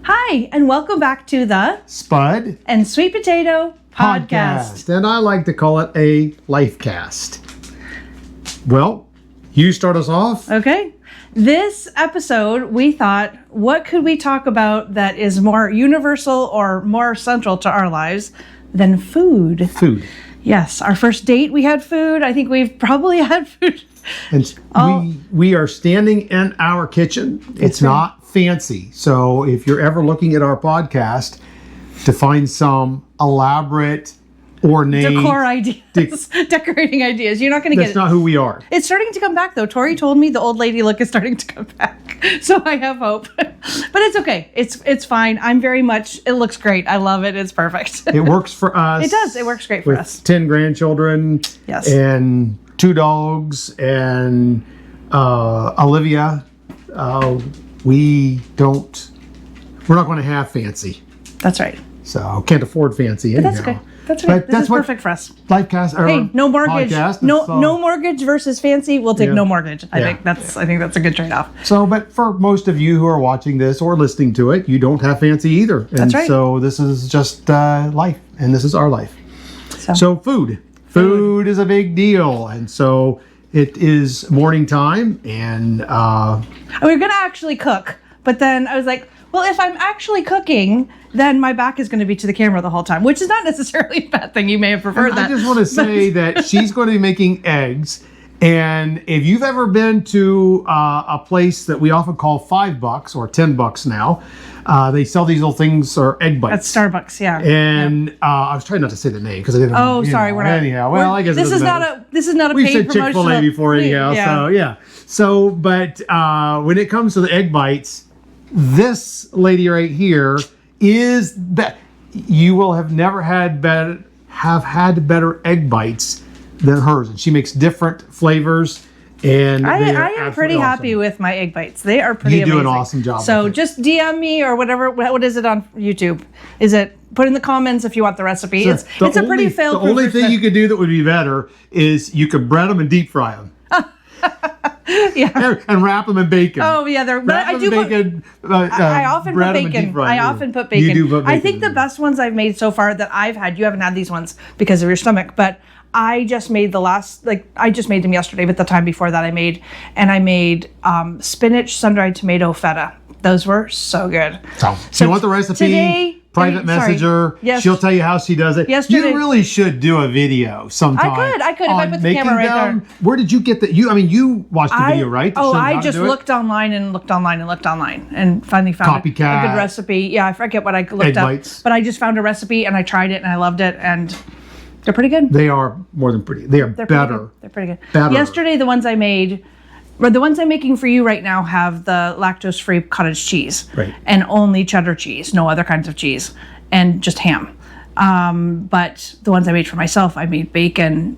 Hi, and welcome back to the Spud and Sweet Potato Podcast. And I like to call it a life cast. Well, you start us off. Okay. This episode, we thought, what could we talk about that is more universal or more central to our lives than food? Food. Yes, our first date we had food. I think we've probably had food. And we are standing in our kitchen. It's not fancy. So if you're ever looking at our podcast to find some elaborate, ornate decor ideas, decorating ideas, you're not going to get it. That's not who we are. It's starting to come back though. Tori told me the old lady look is starting to come back. So I have hope. But it's okay. It's fine. I'm very much, it looks great. I love it. It's perfect. It works for us. It does. It works great for us. 10 grandchildren. Yes. And 2 dogs and Olivia. We're not going to have fancy. That's right. So can't afford fancy anyhow. But that's okay. That's okay. This is perfect for us. Lifecast. Hey, no mortgage. Podcast, no mortgage versus fancy. We'll take no mortgage. I think that's a good trade-off. So, but for most of you who are watching this or listening to it, you don't have fancy either. And that's right. So this is just life, and this is our life. So food. Food is a big deal, and so it is morning time, and we're gonna actually cook. But then I was like, well, if I'm actually cooking, then my back is going to be to the camera the whole time, which is not necessarily a bad thing. You may have preferred that. I just want to say that she's going to be making eggs. And if you've ever been to a place that we often call $5 or $10 now, they sell these little things, or egg bites. At Starbucks, yeah. And I was trying not to say the name because I didn't. Oh, sorry, we're not. Anyhow, well, I guess this is not a We've paid said promotional. Chick-fil-A before, anyhow. Yeah. So yeah. So, but when it comes to the egg bites, this lady right here is that you will have never had better egg bites than hers, and she makes different flavors. And I am pretty happy with my egg bites. They are pretty amazing. You do an awesome job. So just DM me or whatever. What is it on YouTube? Is it put in the comments if you want the recipe? So it's a pretty fail-proof. The only thing you could do that would be better is you could bread them and deep fry them. Yeah, and wrap them in bacon. Oh yeah, I do bacon. I often put bacon. I often put bacon. You do put bacon. I think the best ones I've made so far that I've had. You haven't had these ones because of your stomach, but I just made I just made them yesterday, but the time before that I made spinach, sun-dried tomato, feta. Those were so good. So you want the recipe? Today, private message her. Yes. She'll tell you how she does it. Yesterday, you really should do a video sometime. I could if I put the camera right there. Where did you get that? You watched the video, right? I just looked online and finally found a good recipe. Yeah, I forget what I looked Egg up. Bites. But I just found a recipe and I tried it and I loved it, and they're pretty good. They are more than pretty. They're better. They're pretty good. Better. Yesterday, the ones I made, or the ones I'm making for you right now, have the lactose-free cottage cheese. Right. And only cheddar cheese, no other kinds of cheese, and just ham. But the ones I made for myself, I made bacon,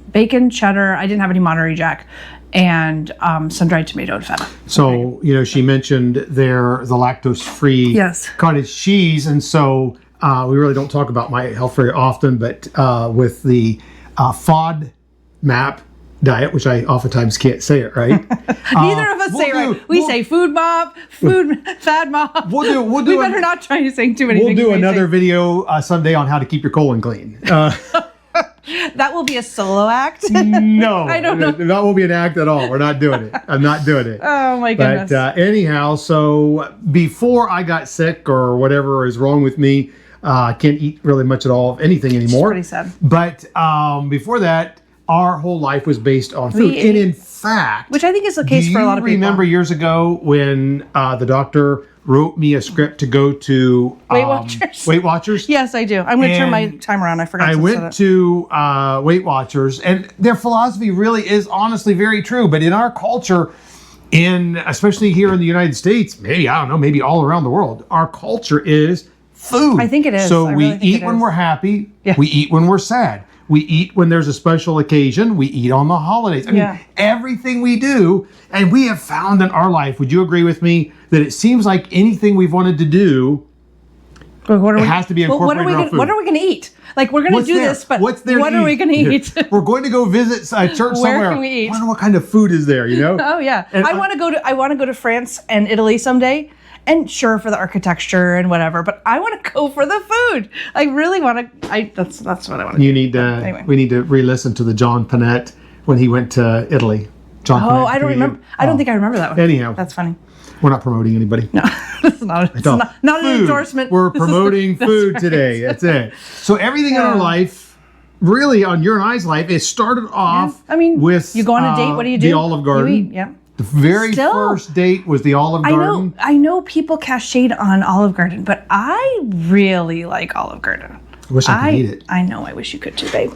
cheddar. I didn't have any Monterey Jack, and sun-dried tomato and feta. So she mentioned the lactose-free cottage cheese, and so we really don't talk about my health very often, but with the FODMAP diet, which I oftentimes can't say it right. Neither of us say it right. We say FODMAP, FODMAP. We better not try to say too many things. We'll do another video someday on how to keep your colon clean. That will be a solo act? No. I don't know. That won't be an act at all. We're not doing it. I'm not doing it. Oh, my goodness. But anyhow, so before I got sick or whatever is wrong with me, I can't eat really much at all of anything anymore. It's pretty sad. But before that, our whole life was based on food. And in fact... Which I think is the case for a lot of people. Do you remember years ago when the doctor wrote me a script to go to... Weight Watchers? Yes, I do. I'm going to turn my timer on. I forgot I went to Weight Watchers, and their philosophy really is honestly very true. But in our culture, especially here in the United States, maybe all around the world, our culture is food. I think it is. So we eat when we're happy. Yeah. We eat when we're sad. We eat when there's a special occasion. We eat on the holidays. I mean, everything we do, and we have found in our life, would you agree with me, that it seems like anything we've wanted to do, it has to be incorporated around food. What are we going to eat? Like, we're going to do this, but what are we going to eat? We're going to go visit a church somewhere. Where can we eat? I wonder what kind of food is there, Oh, yeah. I want to go to France and Italy someday. and sure for the architecture and whatever, but I want to go for the food. I really want to. That's what I want to do. You need to. Anyway. We need to re-listen to the John Panette when he went to Italy. John Oh, Panette, I don't remember. I don't think I remember that one. Anyhow, That's funny. we're not promoting anybody. No, it's not an endorsement. We're promoting food today. That's it. So everything in our life, really on your and I's life, it started off. I mean, with you go on a date. What do you do? The Olive Garden. You eat. Yeah. The very Still? first date was the Olive Garden. I know people cast shade on Olive Garden, but I really like Olive Garden. I wish I could eat it. I know. I wish you could too, babe.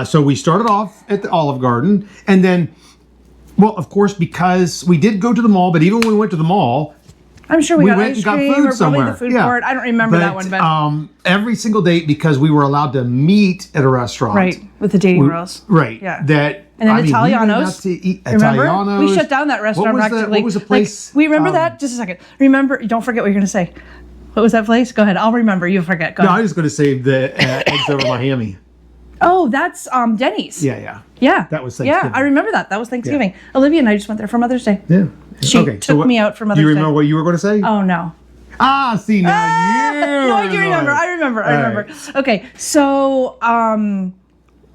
So we started off at the Olive Garden, and then, well, of course, because we did go to the mall, but even when we went to the mall, I'm sure we got went ice and got cream food or somewhere. probably the food court. I don't remember that one, but every single date, because we were allowed to meet at a restaurant, right, with the dating rules, right? Yeah. That and then we went Italianos. out to eat Remember? Italianos. We shut down that restaurant practically. What was the place? Like, we remember that. Just a second. Remember? Don't forget what you're going to say. What was that place? Go ahead. I'll remember. You forget. Go No, I ahead. was going to say the eggs over Miami. Oh, that's Denny's. Yeah. Yeah. That was Thanksgiving. Yeah, I remember that. That was Thanksgiving. Olivia and I just went there for Mother's Day. Yeah. She took me out for Mother's Do Day. you remember what you were going to say? Oh, no. See, now you. No, I do remember. I remember. Okay, so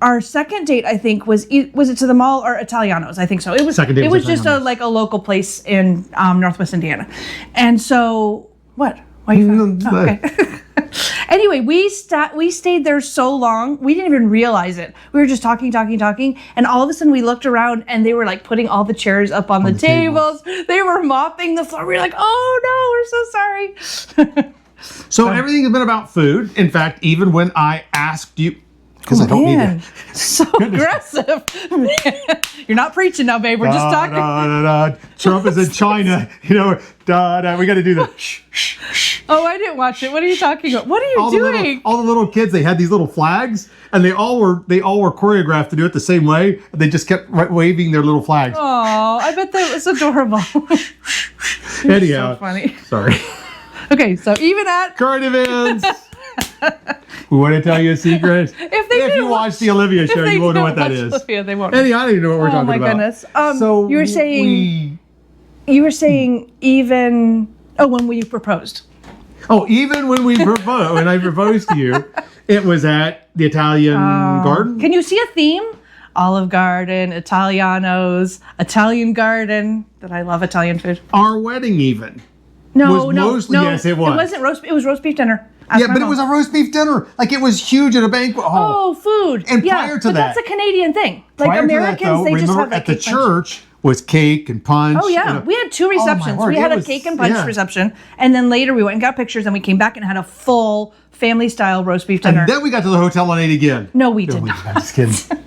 our second date, I think, was it to the mall or Italianos? I think so. It was. Second date it was was just Italianos. a local place in Northwest Indiana, and so what? Why are you? Oh, okay. Anyway, we stayed there so long, we didn't even realize it. We were just talking, and all of a sudden we looked around and they were like putting all the chairs up on the tables. They were mopping the floor. We were like, oh no, we're so sorry. So everything has been about food. In fact, even when I asked you, because I don't need it. So aggressive. You're not preaching now, babe. We're just talking. Trump is in China. We got to do the shh, shh, shh. Oh, I didn't watch it. What are you talking about? What are you doing? All the little kids, they had these little flags, and they all were choreographed to do it the same way. They just kept waving their little flags. Oh, I bet that was adorable. Anyhow, so funny. Sorry. Okay, so even at current events. We want to tell you a secret. If you watch the Olivia show, you won't know what that is. Olivia, they won't. Anyhow, I don't even know what we're talking about. Oh my goodness. So you were saying even when we proposed. Oh, even when we proposed, when I proposed to you, it was at the Italian garden. Can you see a theme? Olive Garden, Italianos, Italian Garden. That I love Italian food. Our wedding even. No. Yes, it was. It wasn't roast. It was roast beef dinner. Yeah, but it was a roast beef dinner. Like, it was huge at a banquet hall. Oh, food. And prior to but that, that's a Canadian thing. Like prior Americans, to that, though, they just have at that the church was cake and punch. Oh yeah, we had two receptions. word, We had it a was- cake and punch yeah. reception, and then later we went and got pictures, and we came back and had a full family style roast beef dinner. And then we got to the hotel and ate again. No, we did not. I'm just kidding.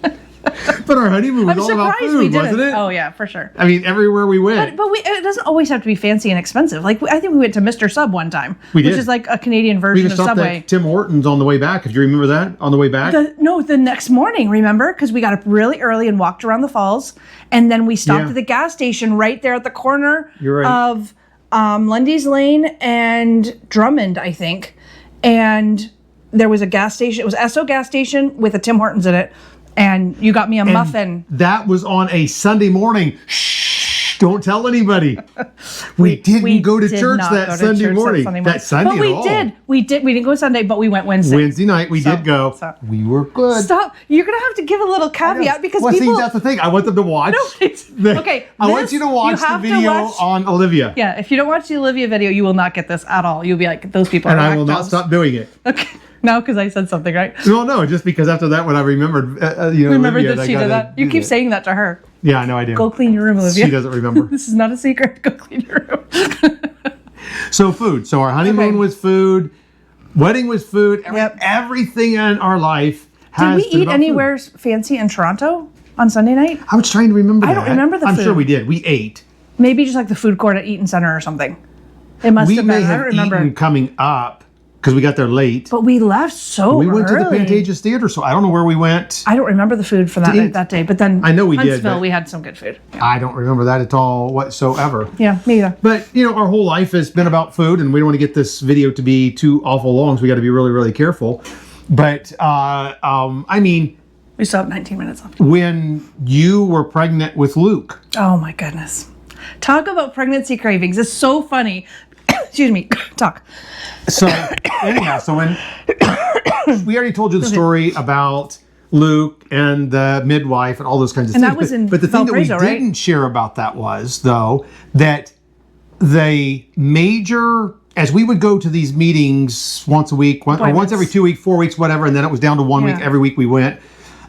But our honeymoon was I'm all about surprised food, we didn't. wasn't it? Oh yeah, for sure. I mean, everywhere we went. But it doesn't always have to be fancy and expensive. Like I think we went to Mr. Sub one time, We which did. is like a Canadian we version even of stopped Subway. at Tim Hortons on the way back. If you remember that, on the way back. The next morning, remember? Because we got up really early and walked around the falls, and then we stopped Yeah. at the gas station right there at the corner You're right. of Lundy's Lane and Drummond, I think. And there was a gas station. It was Esso gas station with a Tim Hortons in it. And you got me a muffin. That was on a Sunday morning. Shh, don't tell anybody. We didn't go to did church not that go to Sunday church morning. That Sunday But we at all. did. We didn't go Sunday, but we went Wednesday. Wednesday night, we did go. so- We were good. Stop. You're going to have to give a little caveat because Well, people... see, that's the thing. I want them to watch. Okay, I want you to watch the have to video watch- on Olivia. Yeah, if you don't watch the Olivia video, you will not get this at all. You'll be like, those people And are I will not lactose. stop doing it. Okay. No, because I said something, right? Well, no, just because after that, when I remembered, Remember Olivia, that I she gotta did that? You do keep that. saying that to her. Yeah, I know I do. Go clean your room, Olivia. She doesn't remember. This is not a secret. Go clean your room. So food. So our honeymoon Okay. was food. Wedding was food. Yep. Everything in our life Did has we been eat about anywhere fancy in Toronto on Sunday night? food. I was trying to remember that. I don't remember the I'm food. sure we did. We ate. Maybe just like the food court at Eaton Center or something. It must We have may been. I have don't remember. eaten coming up because we got there late. But we left so We went to the early. Pantages Theater, so I don't know where we went. I don't remember the food for To eat. that day. But then I know we did, Huntsville, but- we had some good food. Yeah, I don't remember that at all whatsoever. yeah, me either. But, our whole life has been about food, and we don't want to get this video to be too awful long, so we got to be really, really careful. But, I mean, We still have 19 minutes left. when you were pregnant with Luke, Oh my goodness. Talk about pregnancy cravings. It's so funny. Excuse me. Talk. So anyhow, so when we already told you the story about Luke and the midwife and all those kinds of And things. that was in but the thing that we Valparaiso, right? didn't share about that was, though, that the major, as we would go to these meetings once a week, or once every 2 weeks, 4 weeks, whatever, and then it was down to 1 week every week we went,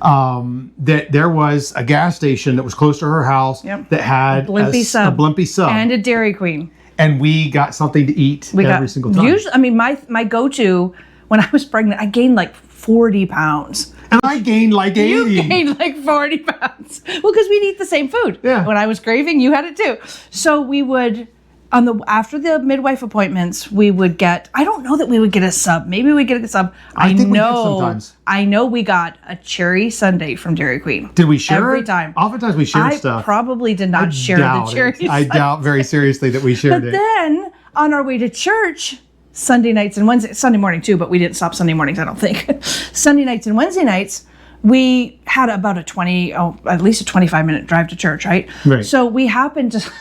that there was a gas station that was close to her house that had a Blimpie sub. And a Dairy Queen. And we got something to eat every single time. Usually, I mean, my go-to when I was pregnant, I gained like 40 pounds. And I gained like 80. You gained like 40 pounds. Well, because we'd eat the same food. Yeah. When I was craving, you had it too. So we would, after the midwife appointments, we would get, I don't know that we would get a sub. Maybe we'd get a sub. I think we did sometimes. I know we got a cherry sundae from Dairy Queen. Did we share every it? time. Oftentimes we shared I stuff. Probably did not share the cherry sundae. I doubt very seriously that we shared But it. then on our way to church, Sunday nights and Wednesday, Sunday morning too, but we didn't stop Sunday mornings, I don't think. Sunday nights and Wednesday nights, we had about at least a 25-minute drive to church, right? Right. So we happened to,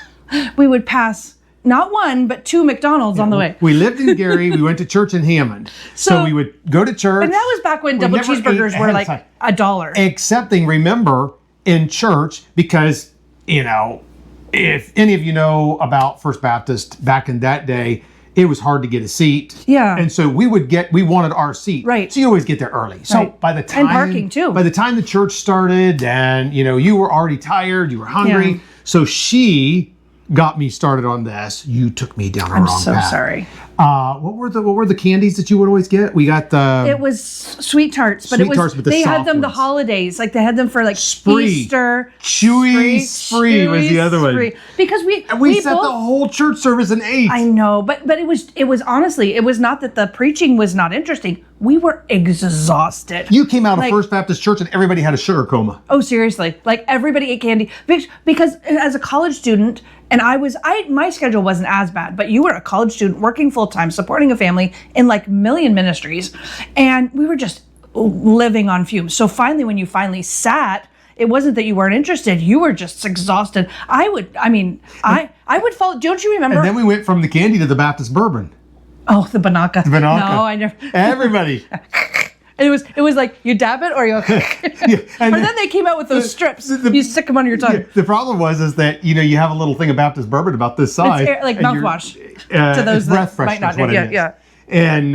we would pass not one, but 2 McDonald's on the way. We lived in Gary. We went to church in Hammond. So we would go to church. And that was back when double cheeseburgers were like $1. Excepting, remember, in church, because, if any of you know about First Baptist back in that day, it was hard to get a seat. Yeah. And so we wanted our seat. Right. So you always get there early. So by the time. And parking too. By the time the church started and, you were already tired, you were hungry. Yeah. So she got me started on this. You took me down the wrong path. I'm so sorry. What were the candies that you would always get? We got the. It was sweet tarts, but they had them the holidays, like they had them for like Spree. Easter. Chewy Spree was the other one. Because we set the whole church service in 8. I know, but it was honestly, it was not that the preaching was not interesting. We were exhausted. You came out of First Baptist Church and everybody had a sugar coma. Oh, seriously. Like everybody ate candy. Because as a college student, and my schedule wasn't as bad, but you were a college student working full time, supporting a family in like million ministries. And we were just living on fumes. So finally, when you finally sat, it wasn't that you weren't interested. You were just exhausted. I would follow. Don't you remember? And then we went from the candy to the Baptist bourbon. Oh, the Banaka. The Banaka. No, I never. Everybody. It was like you dab it or you. And then they came out with those strips. You stick them under your tongue. The problem is that you have a little thing of Baptist bourbon about this size, it's like mouthwash to those breath that might not. Yeah. And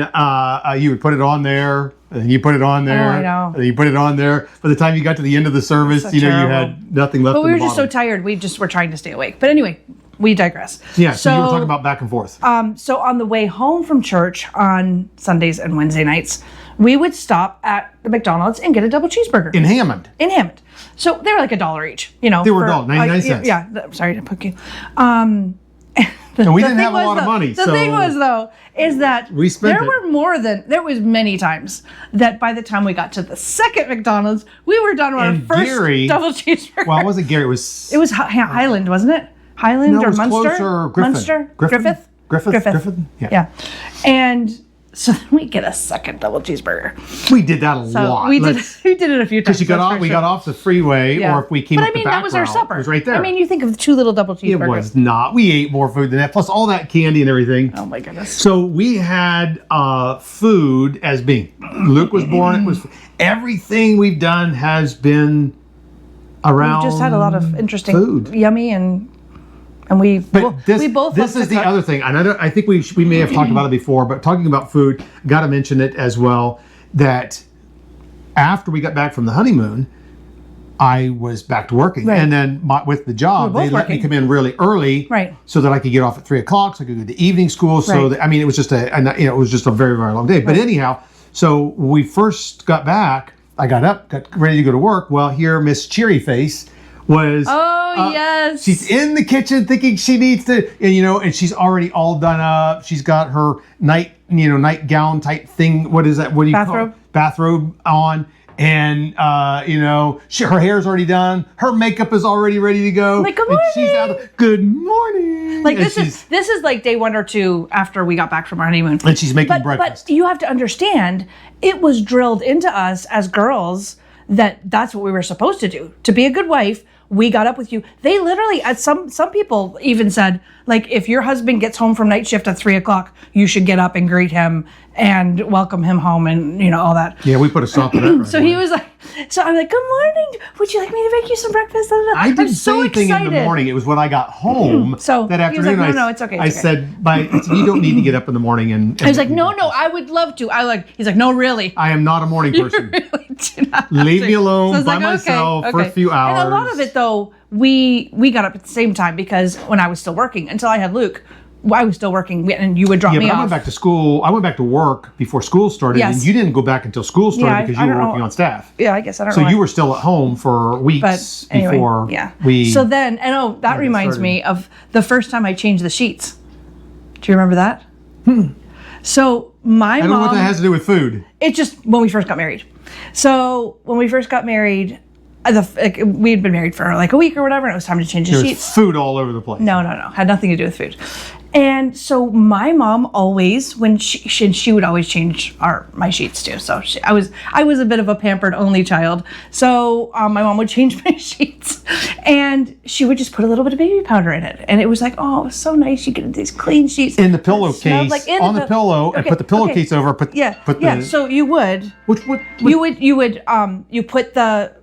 you would put it on there, and you put it on there, I know. and you put it on there. By the time you got to the end of the service, you had nothing left. But we were just so tired. We just were trying to stay awake. But anyway, we digress. Yeah. So you were talking about back and forth. So on the way home from church on Sundays and Wednesday nights, we would stop at the McDonald's and get a double cheeseburger. In Hammond. So they were like $1 each, They were $1, 99 cents. Yeah, sorry to put you. And we didn't have a lot of money. The thing was, though, is that there was many times that by the time we got to the second McDonald's, we were done with our first double cheeseburger. Well, it wasn't Gary. It was Highland, wasn't it? Highland or it was Munster? Closer, Griffin. Munster? Griffith? Yeah. And so then we get a second double cheeseburger. We did that a lot. We did it a few times. Because we got off the freeway, or if we came up the back that was our supper. It was right there. I mean, you think of 2 little double cheeseburgers. It was not. We ate more food than that, plus all that candy and everything. Oh my goodness. So we had food as being. Luke was born. It was everything we've done has been around. We've just had a lot of interesting food, yummy and we both. This is the other thing, and I think we may have talked about it before, but talking about food, got to mention it as well. That after we got back from the honeymoon, I was back to working, and then with the job, they let me come in really early, so that I could get off at 3:00, so I could go to evening school. So that, it was just a very, very long day. But anyhow, so we first got back. I got up, got ready to go to work. Well, here Miss Cheery Face was. Yes. She's in the kitchen thinking she needs to, and she's already all done up. She's got her nightgown type thing. What is that? What do you call it? Bathrobe on. And, her hair's already done. Her makeup is already ready to go. Like, good morning. And she's out. Good morning. Like, this is like day 1 or 2 after we got back from our honeymoon. And she's making breakfast. But you have to understand, it was drilled into us as girls that's what we were supposed to do. To be a good wife we got up with you. They literally, some people even said, like, if your husband gets home from night shift at 3:00, you should get up and greet him and welcome him home and, all that. Yeah, we put a stop to that. Right so away. he was like, so I'm like, good morning. Would you like me to make you some breakfast? I didn't say anything in the morning. It was when I got home so that he was afternoon. like, no, it's okay. I said, you don't need to get up in the morning. And I was like, no, I would love to. He's like, no, really. I am not a morning person. Really do not Leave me alone so by myself for a few hours. And a lot of it, though, we got up at the same time because when I was still working, until I had Luke, I was still working, and you would drop me off. I went back to school. I went back to work before school started, and you didn't go back until school started because you were working on staff. Yeah, I guess I don't know. So you were still at home for weeks before we. So then, that reminds me of the first time I changed the sheets. Do you remember that? So my mom. I don't know what that has to do with food. It's just when we first got married. So when we first got married, we had been married for like a week or whatever, and it was time to change the sheets. There's food all over the place. No. Had nothing to do with food. And so my mom always, when she would always change my sheets too. So I was a bit of a pampered only child. So my mom would change my sheets, and she would just put a little bit of baby powder in it, and it was like, oh, it was so nice. You get these clean sheets in the pillowcase, on the pillow, and put the pillowcase over. So you would. You put the.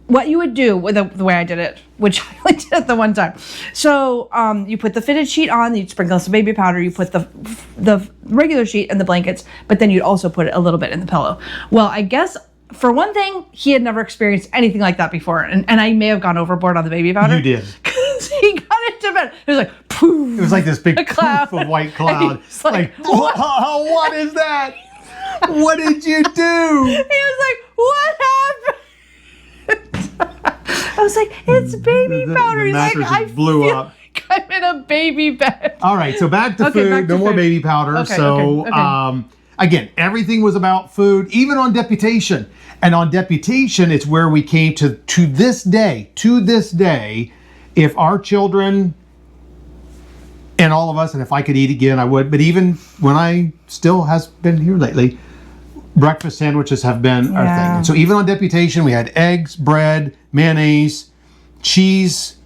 What you would do with the way I did it, which I only did it the one time. So you put the fitted sheet on, you'd sprinkle some baby powder, you put the regular sheet and the blankets, but then you'd also put a little bit in the pillow. Well, I guess for one thing, he had never experienced anything like that before, and I may have gone overboard on the baby powder. You did. Because he got into bed. It was like, poof. It was like this big cloud poof of white cloud. Like, what is that? What did you do? He was like, what happened? I was like, it's baby powder. The mattress I blew up. Like I'm in a baby bed. All right, so back to food. No more baby powder. Again, everything was about food, even on deputation. And on deputation, it's where we came to this day, if our children and all of us, and if I could eat again, I would. But even when I still has been here lately, breakfast sandwiches have been our thing. And so even on deputation, we had eggs, bread, mayonnaise, cheese,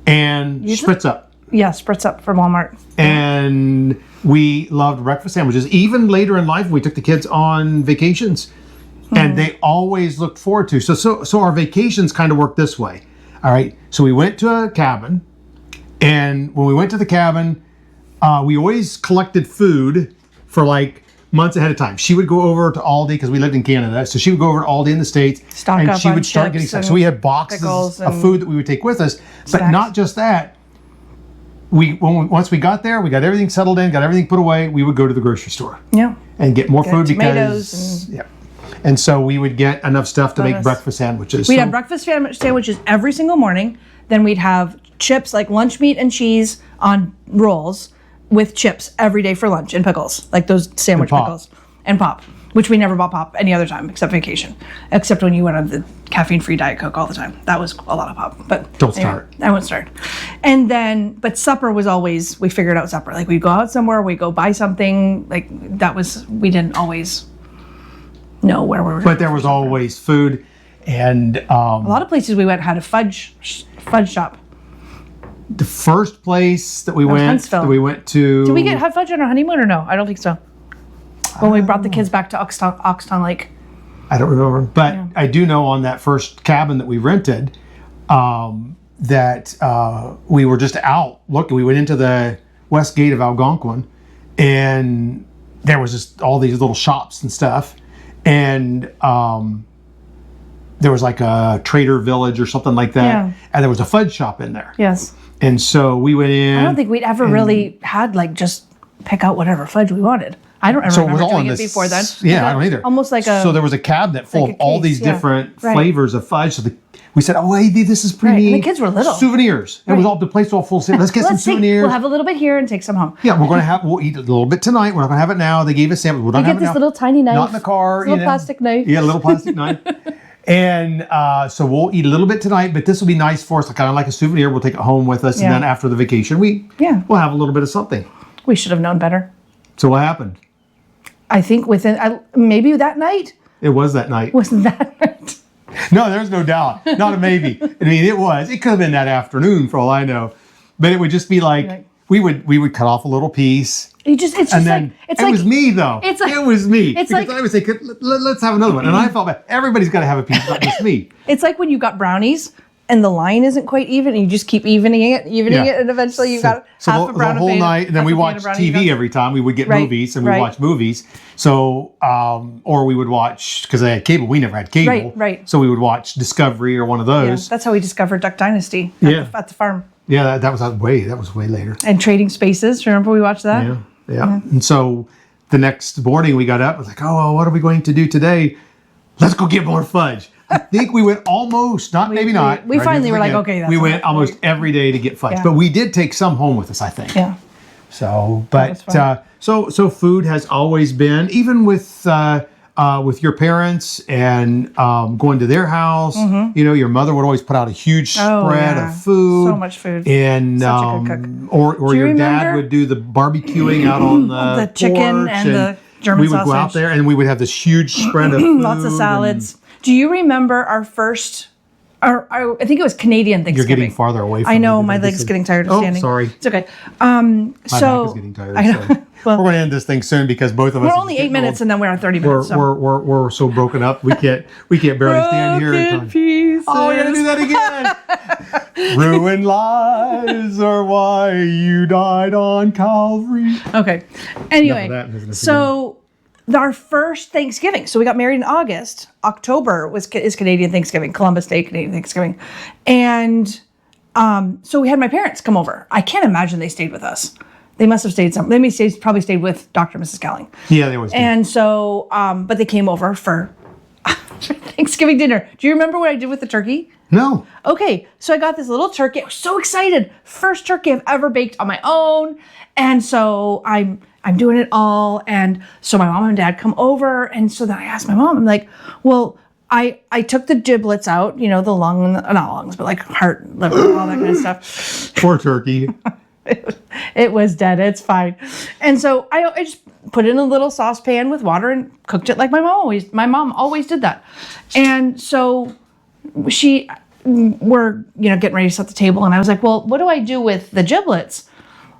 and Spritz Up. Yeah, Spritz Up from Walmart. And we loved breakfast sandwiches. Even later in life, we took the kids on vacations, and they always looked forward to. So our vacations kind of worked this way. All right. So we went to a cabin, and when we went to the cabin, we always collected food for like months ahead of time. She would go over to Aldi because we lived in Canada, so she would go over to Aldi in the States, and she would start getting stuff. So we had boxes of food that we would take with us, but not just that. Once we got there, we got everything settled in, got everything put away. We would go to the grocery store, and get more food because and so we would get enough stuff to make breakfast sandwiches. We'd have breakfast sandwiches every single morning. Then we'd have chips, like lunch meat and cheese on rolls, with chips every day for lunch and pickles, like those sandwich pickles, and pop, which we never bought pop any other time except vacation, except when you went on the caffeine-free Diet Coke all the time. That was a lot of pop, but don't start. I won't start. And then, but supper was always, we figured out supper. Like we'd go out somewhere, we'd go buy something. Like we didn't always know where we were. But there was always food, and a lot of places we went had a fudge shop. The first place that we went to. Did we have fudge on our honeymoon or no? I don't think so. When we brought the kids back to Oxtown Lake. I don't remember, but I do know on that first cabin that we rented, that we were just out looking. We went into the west gate of Algonquin, and there was just all these little shops and stuff, and there was like a Trader Village or something like that, and there was a fudge shop in there. Yes. And so we went in. I don't think we'd ever really had like just pick out whatever fudge we wanted. I don't ever remember doing it before then. Yeah, I don't either. Almost like a. So there was a cabinet full of all these different flavors of fudge. So we said, "Oh, hey, this is pretty neat." And the kids were little. Souvenirs. It was all the place was all full. Let's get some souvenirs. We'll have a little bit here and take some home. Yeah, we'll eat a little bit tonight. We're not gonna have it now. They gave us samples. We're not gonna have it now. Get this little tiny knife. Not in the car. Little plastic knife. Yeah, a little plastic knife. And so we'll eat a little bit tonight, but this will be nice for us, kind of like a souvenir. We'll take it home with us, and then after the vacation, we'll have a little bit of something. We should have known better. So what happened? I think maybe that night. It was that night. Was that night? No, there's no doubt. Not a maybe. I mean, it could have been that afternoon for all I know. But it would just be like, we would cut off a little piece. It was me though. It was me. It's because I would say, let's have another one. And I felt bad. Everybody's got to have a piece, not just me. It's like when you got brownies and the line isn't quite even, and you just keep evening it, and eventually you've got half a brownie. The whole night, and then we watched TV every time. We would get movies, and we watched movies. So, or we would watch, because I had cable. We never had cable. Right. So we would watch Discovery or one of those. Yeah, that's how we discovered Duck Dynasty at the farm. Yeah, that was way later. And Trading Spaces. Remember we watched that? Yeah. And so the next morning we got up, I was like, oh, what are we going to do today? Let's go get more fudge. I think we went almost, maybe not. We finally were like, okay, that's we went almost every day to get fudge. Yeah. But we did take some home with us, I think. Yeah. So, but so food has always been, even with your parents and going to their house, your mother would always put out a huge spread of food. So much food. And such a good cook. Or your dad would do the barbecuing out on the chicken porch, and the German we would sausage. go out there and we would have this huge spread of food. Lots of salads. Do you remember our first, I think it was Canadian Thanksgiving. You're getting farther away from I know, me. my leg's getting tired of standing. Oh, sorry. It's okay. My back is getting tired. I know. So. Well, we're going to end this thing soon because both of us. We're only 8 minutes and then we're on 30 minutes. We're so broken up. We can't barely stand here. Broken pieces. Oh, we're going to do that again. Ruined lives are why you died on Calvary. Okay. Anyway, so our first Thanksgiving. So we got married in August. October is Canadian Thanksgiving, Columbus Day, Canadian Thanksgiving. And so we had my parents come over. I can't imagine they stayed with us. They must have stayed probably stayed with Dr. and Mrs. Cowling. Yeah, they always did. And so, but they came over for Thanksgiving dinner. Do you remember what I did with the turkey? No. Okay, so I got this little turkey. I was so excited. First turkey I've ever baked on my own. And so I'm doing it all. And so my mom and dad come over. And so then I asked my mom, I'm like, well, I took the giblets out, the lung, not lungs, but like heart, liver, all that kind of stuff. Poor turkey. It was dead. It's fine. And so I just put it in a little saucepan with water and cooked it like my mom always did that. And so we're getting ready to set the table. And I was like, well, what do I do with the giblets?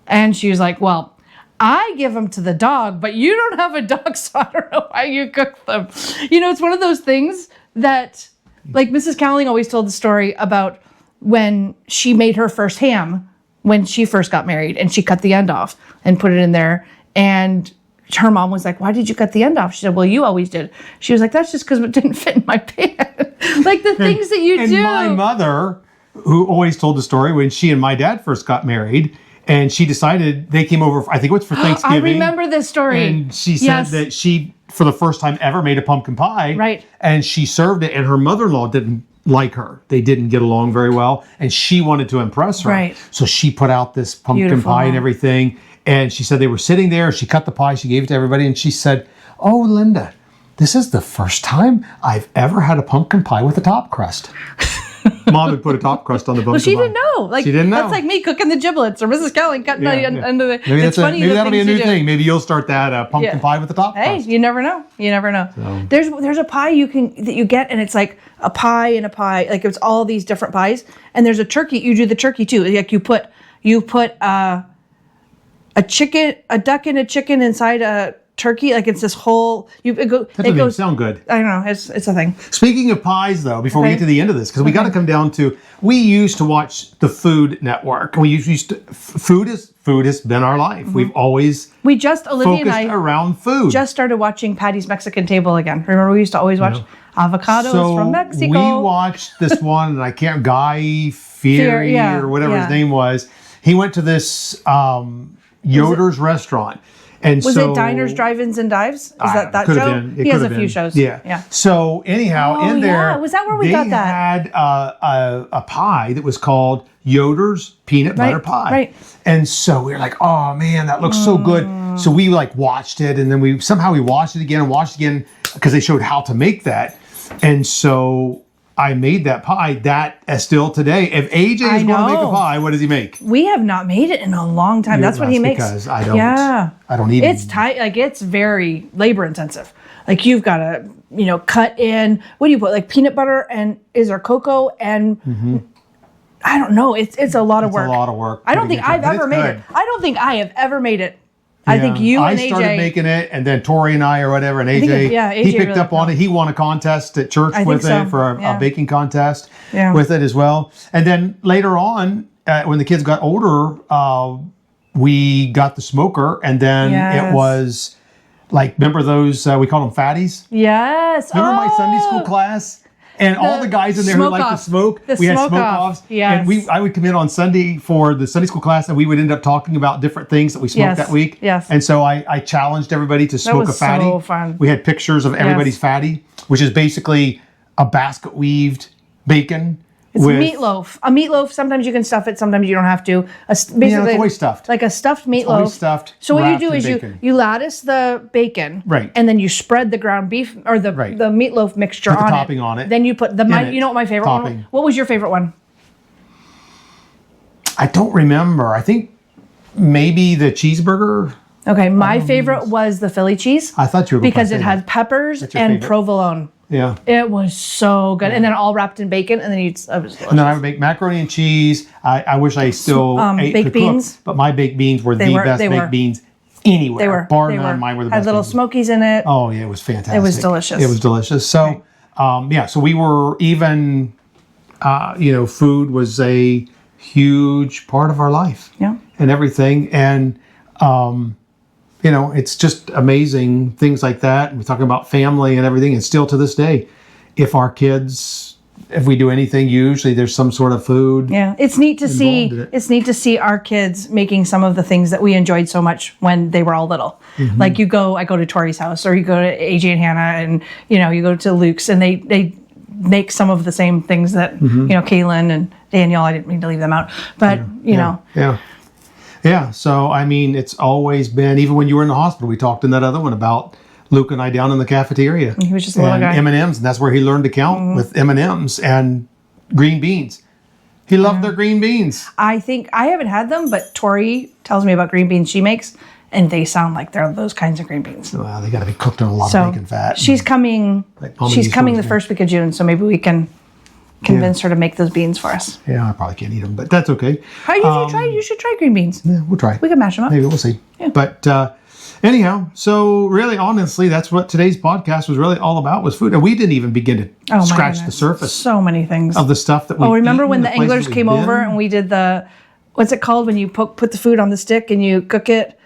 And she was like, well, I give them to the dog, but you don't have a dog, so I don't know how you cook them. It's one of those things that, like Mrs. Cowling always told the story about when she made her first ham when she first got married, and she cut the end off and put it in there. And her mom was like, why did you cut the end off? She said, well, you always did. She was like, that's just because it didn't fit in my pan. Like the things that you do. And my mother, who always told the story when she and my dad first got married, and she decided they came over, I think it was for Thanksgiving. I remember this story. And she said that she, for the first time ever, made a pumpkin pie. Right. And she served it, and her mother-in-law didn't like her. They didn't get along very well, and she wanted to impress her. Right. So she put out this pumpkin pie and everything, and she said they were sitting there, she cut the pie, she gave it to everybody, and she said, oh, Linda, this is the first time I've ever had a pumpkin pie with a top crust. Mom had put a top crust on the pumpkin pie. Well, she didn't know. She didn't know. That's like me cooking the giblets, or Mrs. Cowling cutting under the. Maybe that'll be a new thing. Maybe you'll start that pumpkin pie with the top crust. Hey, you never know. You never know. So. There's a pie that you get, and it's like a pie and a pie. Like it's all these different pies, and there's a turkey. You do the turkey too. Like you put a duck and a chicken inside a turkey. Like it's this whole. That doesn't even sound good. I don't know. It's a thing. Speaking of pies, though, before we get to the end of this, because we got to come down to, we used to watch the Food Network. Food has been our life. Mm-hmm. We've always Olivia and I around food. Just started watching Patty's Mexican Table again. Remember, we used to always watch avocados from Mexico. We watched this one, and I can't, Guy Fieri or whatever his name was. He went to this Yoder's restaurant. And was it Diners, Drive-Ins, and Dives? Is that show? He has a few shows. Yeah. So anyhow, in there, was that where we got that? They had a pie that was called Yoder's peanut butter pie. Right. And so we were like, oh man, that looks so good. So we watched it, and then we watched it again because they showed how to make that. And so I made that pie. That still today. If AJ is going to make a pie, what does he make? We have not made it in a long time. That's what he makes. Because I don't. Yeah. I don't even. It's tight. Like it's very labor intensive. Like you've got to, cut in. What do you put? Like peanut butter and is there cocoa and I don't know. It's a lot of work. It's a lot of work. I don't think I've ever made it. I don't think I have ever made it. I think you and AJ. I started making it, and then Tori and I or whatever, and AJ, AJ he picked up on it. He won a contest at church with it for a baking contest with it as well. And then later on, when the kids got older, we got the smoker, and then it was like, remember those, we call them fatties? Yes. Remember my Sunday school class? And all the guys in there who like to smoke, we had smoke-offs. Yes. And I would come in on Sunday for the Sunday school class, and we would end up talking about different things that we smoked that week. Yes. And so I challenged everybody to smoke a fatty. That was so fun. We had pictures of everybody's fatty, which is basically a basket weaved bacon. It's meatloaf. A meatloaf, sometimes you can stuff it, sometimes you don't have to. Basically, it's always stuffed. Like a stuffed meatloaf. It's always stuffed. So what you do is you lattice the bacon, right, and then you spread the ground beef or the meatloaf mixture put the on topping on it. Then you put you know what my favorite one was? What was your favorite one? I don't remember. I think maybe the cheeseburger. Okay, my favorite was the Philly cheese. I thought you were going because it had peppers and provolone. Yeah. It was so good. And then all wrapped in bacon, and then it was delicious. And then I would make macaroni and cheese. I wish I still ate baked beans. Cook, but my baked beans were the best baked beans anywhere. They were. Bar none, mine were the best. Had little smokies in it. Oh, yeah, it was fantastic. It was delicious. It was delicious. So, so we were even, food was a huge part of our life. Yeah. And everything. And, it's just amazing things like that. We're talking about family and everything. And still to this day, if we do anything, usually there's some sort of food. Yeah, it's neat to see. It's neat to see our kids making some of the things that we enjoyed so much when they were all little. Mm-hmm. Like I go to Tori's house, or you go to AJ and Hannah, and you go to Luke's, and they make some of the same things that Kaylin and Danielle. I didn't mean to leave them out, but Yeah, so I mean, it's always been, even when you were in the hospital, we talked in that other one about Luke and I down in the cafeteria. He was just a little guy. M&Ms, and that's where he learned to count with M&Ms and green beans. He loved their green beans. I think, I haven't had them, but Tori tells me about green beans she makes, and they sound like they're those kinds of green beans. Well, they got to be cooked in a lot of bacon fat. She's coming the first week of June, so maybe we can convince her to make those beans for us. Yeah, I probably can't eat them, but that's okay. You should try green beans. Yeah, we'll try. We can mash them up. Maybe, we'll see. Yeah. But anyhow, so really, honestly, that's what today's podcast was really all about, was food. And we didn't even begin to scratch the surface. So many things. Of the stuff that we remember when the anglers came over and we did what's it called when you put the food on the stick and you cook it?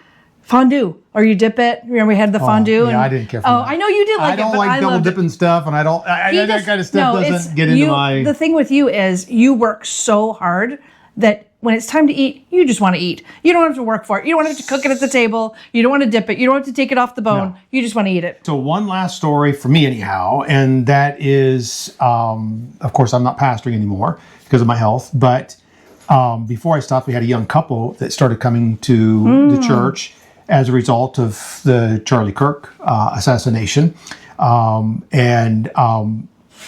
Fondue, or you dip it. Remember we had the fondue. I didn't care for that. I know you did like it, but I don't like double dipping stuff, and that kind of stuff doesn't get into my. The thing with you is you work so hard that when it's time to eat, you just want to eat. You don't have to work for it. You don't have to cook it at the table. You don't want to dip it. You don't have to take it off the bone. No. You just want to eat it. So one last story for me anyhow, and that is, of course, I'm not pastoring anymore because of my health, but before I stopped, we had a young couple that started coming to the church as a result of the Charlie Kirk assassination.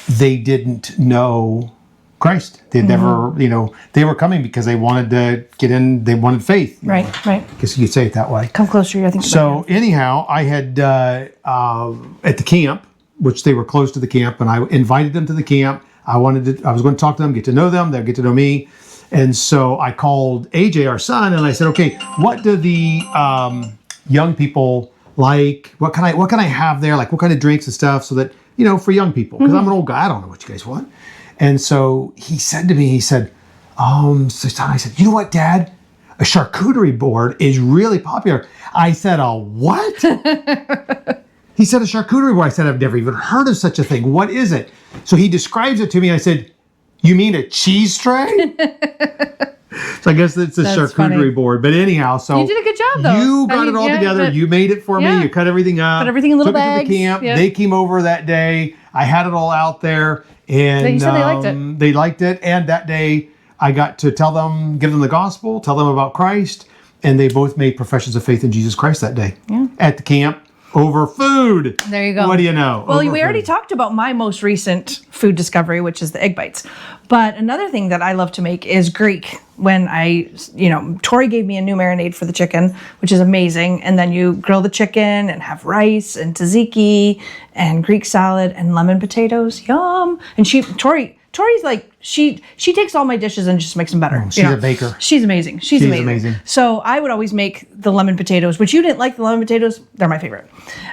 They didn't know Christ. They'd never, they were coming because they wanted to get in, they wanted faith. Right. I guess you could say it that way. Come closer, I think. So anyhow, I had, at the camp, which they were close to the camp, and I invited them to the camp. I was going to talk to them, get to know them, they'll get to know me. And so I called AJ, our son, and I said, okay, what do the young people like? What can I have there? Like, what kind of drinks and stuff so that, for young people? Because I'm an old guy, I don't know what you guys want. And so he said to me, I said, you know what, Dad? A charcuterie board is really popular. I said, a what? He said, a charcuterie board. I said, I've never even heard of such a thing. What is it? So he describes it to me. I said, you mean a cheese tray? So I guess it's a charcuterie board. But anyhow, so you did a good job, though. You got it all together. You made it for me. You cut everything up. Put everything in little bags. Took it to the camp. Yep. They came over that day. I had it all out there. And you said they liked it. They liked it. And that day, I got to give them the gospel, tell them about Christ. And they both made professions of faith in Jesus Christ that day at the camp. over food. There you go. What do you know? Well, Over we already food. talked about my most recent food discovery, which is the egg bites. But another thing that I love to make is Greek. When Tori gave me a new marinade for the chicken, which is amazing. And then you grill the chicken and have rice and tzatziki and Greek salad and lemon potatoes. Yum. And Tori's like, she takes all my dishes and just makes them better. She's a baker. She's amazing. She's amazing. So I would always make the lemon potatoes, which you didn't like the lemon potatoes. They're my favorite.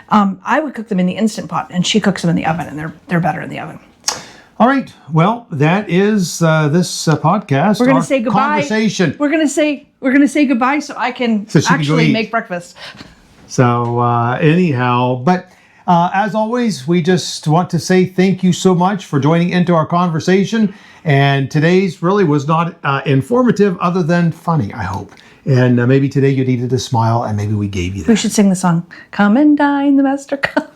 I would cook them in the Instant Pot, and she cooks them in the oven, and they're better in the oven. All right. Well, that is this podcast. We're gonna say goodbye. Conversation. We're gonna say goodbye so I can actually make breakfast. So anyhow, but as always, we just want to say thank you so much for joining into our conversation. And today's really was not informative other than funny, I hope. And maybe today you needed a smile, and maybe we gave you that. We should sing the song, Come and Dine, the Master Come.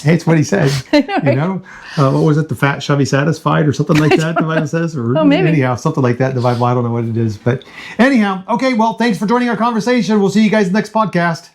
Hey, it's what he said. I know, right? You know, what was it? The fat, chubby, satisfied, or something like that. The Bible says, or maybe. Anyhow, something like that. In the Bible, I don't know what it is, but anyhow, okay. Well, thanks for joining our conversation. We'll see you guys in the next podcast.